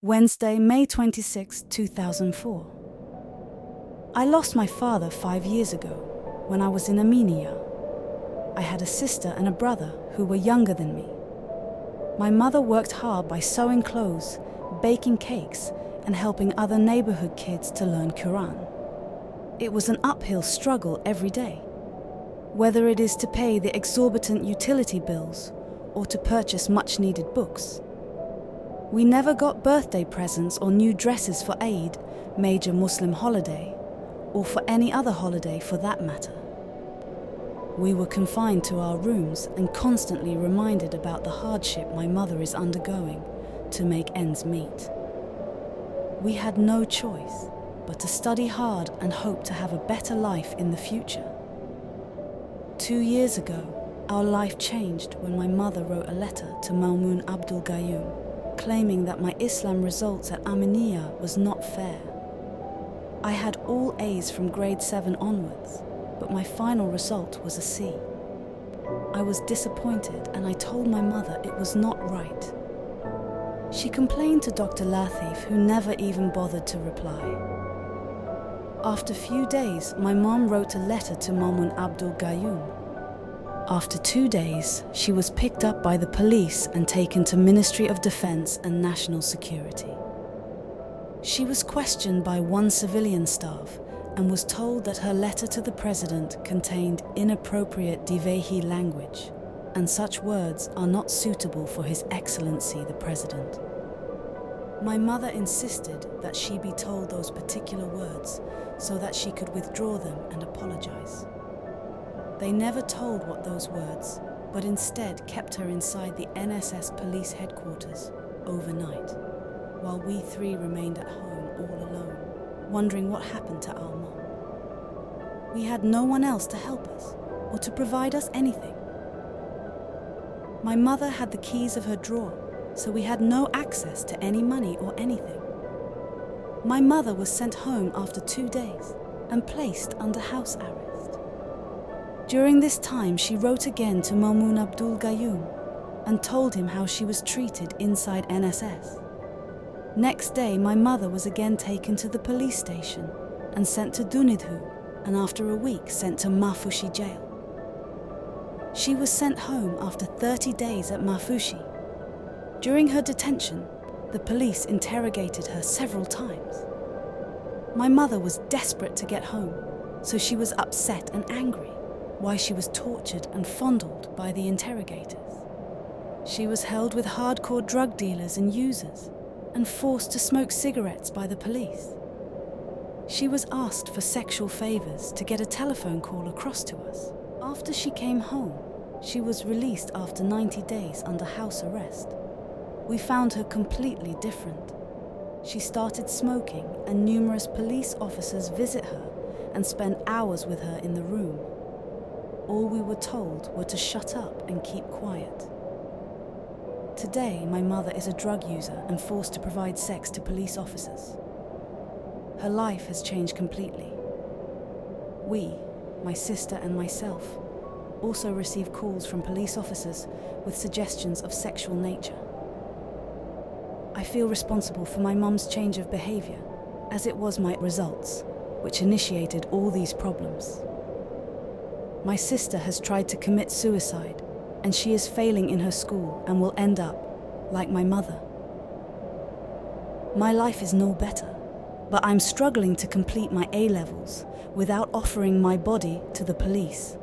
Wednesday, May 26, 2004. I lost my father 5 years ago when I was in Armenia. I had a sister and a brother who were younger than me. My mother worked hard by sewing clothes, baking cakes, and helping other neighborhood kids to learn Quran. It was an uphill struggle every day, whether it is to pay the exorbitant utility bills or to purchase much-needed books. We never got birthday presents or new dresses for Eid, major Muslim holiday, or for any other holiday for that matter. We were confined to our rooms and constantly reminded about the hardship my mother is undergoing to make ends meet. We had no choice but to study hard and hope to have a better life in the future. 2 years ago, our life changed when my mother wrote a letter to Maumoon claiming that my Islam results at Armenia was not fair. I had all A's from grade 7 onwards, but my final result was a C. I was disappointed and I told my mother it was not right. She complained to Dr. Latif, who never even bothered to reply. After a few days, my mom wrote a letter to Maumoon After 2 days, she was picked up by the police and taken to Ministry of Defense and National Security. She was questioned by one civilian staff and was told that her letter to the president contained inappropriate Divehi language, and such words are not suitable for His Excellency the President. My mother insisted that she be told those particular words so that she could withdraw them and apologize. They never told what those words, but instead kept her inside the NSS police headquarters overnight, while we three remained at home all alone, wondering what happened to our mom. We had no one else to help us or to provide us anything. My mother had the keys of her drawer, so we had no access to any money or anything. My mother was sent home after 2 days and placed under house arrest. During this time, she wrote again to Maumoon and told him how she was treated inside NSS. Next day, my mother was again taken to the police station and sent to Dunidhu, and after a week sent to Mafushi jail. She was sent home after 30 days at Mafushi. During her detention, the police interrogated her several times. My mother was desperate to get home, so she was upset and angry why she was tortured and fondled by the interrogators. She was held with hardcore drug dealers and users and forced to smoke cigarettes by the police. She was asked for sexual favors to get a telephone call across to us. After she came home, she was released after 90 days under house arrest. We found her completely different. She started smoking, and numerous police officers visit her and spend hours with her in the room. All we were told were to shut up and keep quiet. Today, my mother is a drug user and forced to provide sex to police officers. Her life has changed completely. We, my sister and myself, also receive calls from police officers with suggestions of sexual nature. I feel responsible for my mum's change of behavior, as it was my results which initiated all these problems. My sister has tried to commit suicide, and she is failing in her school and will end up like my mother. My life is no better, but I'm struggling to complete my A-levels without offering my body to the police.